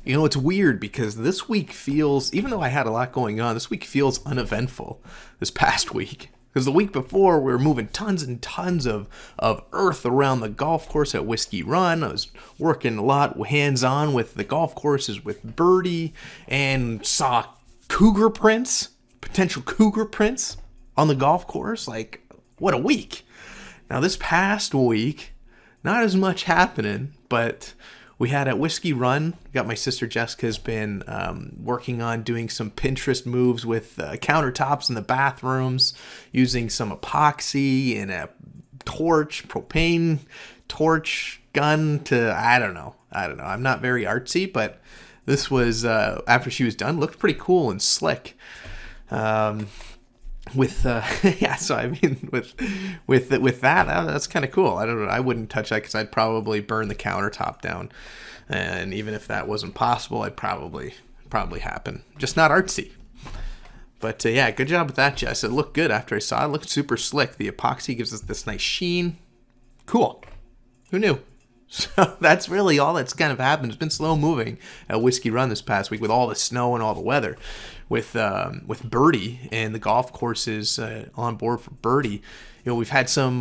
It's weird because this week feels, even though I had a lot going on, this week feels uneventful this past week. Because the week before, we were moving tons and tons of earth around the golf course at Whiskey Run. I was working a lot hands-on with the golf courses with Birrdi and saw potential cougar prints on the golf course. Like, what a week. Now, this past week, not as much happening, but we had at Whiskey Run, my sister Jessica's been working on doing some Pinterest moves with countertops in the bathrooms, using some epoxy and a propane torch gun I don't know. I'm not very artsy, but this was, after she was done, looked pretty cool and slick. With that, that's kind of cool. I don't know. I wouldn't touch that because I'd probably burn the countertop down, and even if that wasn't possible, I'd probably happen. Just not artsy. But yeah, good job with that, Jess. It looked good after I saw it. It looked super slick. The epoxy gives us this nice sheen. Cool. Who knew? So that's really all that's kind of happened. It's been slow moving at Whiskey Run this past week with all the snow and all the weather. With Birrdi and the golf courses on board for Birrdi, we've had some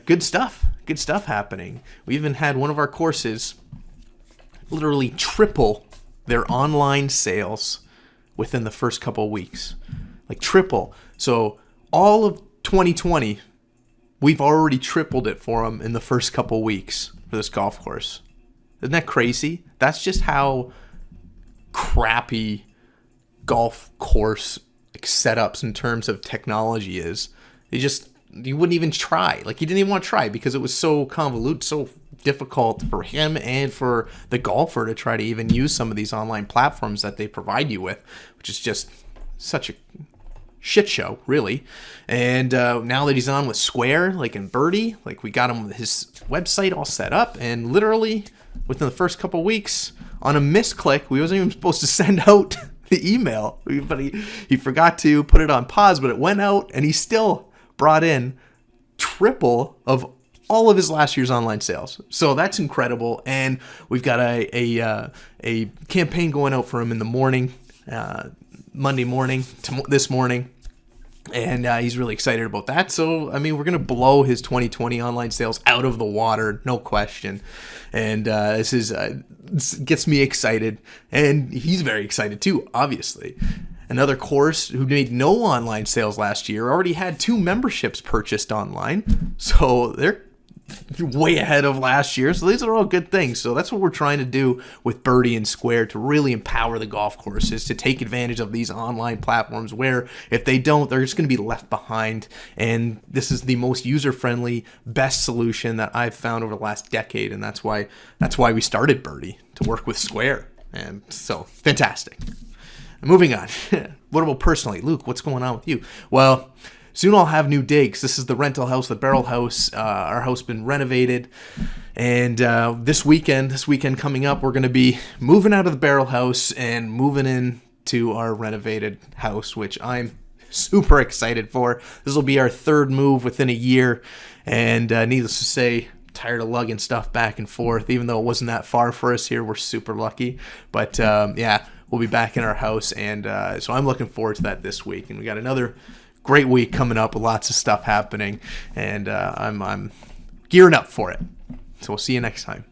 good stuff happening. We even had one of our courses literally triple their online sales within the first couple of weeks, like triple. So all of 2020, we've already tripled it for them in the first couple of weeks for this golf course. Isn't that crazy? That's just how crappy golf course setups in terms of technology is. You wouldn't even try. Like, you didn't even want to try because it was so convoluted, so difficult for him and for the golfer to try to even use some of these online platforms that they provide you with, which is just such a shit show, really. And now that he's on with Square, like in Birrdi, like we got him with his website all set up, and literally within the first couple weeks, on a misclick, we wasn't even supposed to send out the email, but he forgot to put it on pause, but it went out, and he still brought in triple of all of his last year's online sales. So that's incredible, and we've got a campaign going out for him in the morning, Monday morning, this morning, and he's really excited about that. So, I mean, we're going to blow his 2020 online sales out of the water, no question. And this gets me excited, and he's very excited too, obviously. Another course who made no online sales last year already had 2 memberships purchased online. So they're way ahead of last year. So these are all good things. So that's what we're trying to do with Birrdi and Square, to really empower the golf courses to take advantage of these online platforms where if they don't, they're just going to be left behind. And this is the most user-friendly, best solution that I've found over the last decade. And that's why we started Birrdi, to work with Square. And so fantastic. Moving on. What about personally? Luke, what's going on with you? Well, soon I'll have new digs. This is the rental house, the Barrel House. Our house has been renovated. And this weekend coming up, we're going to be moving out of the Barrel House and moving into our renovated house, which I'm super excited for. This will be our 3rd move within a year. And needless to say, tired of lugging stuff back and forth. Even though it wasn't that far for us here, we're super lucky. But yeah, we'll be back in our house. And so I'm looking forward to that this week. And we got another great week coming up with lots of stuff happening, and I'm gearing up for it. So we'll see you next time.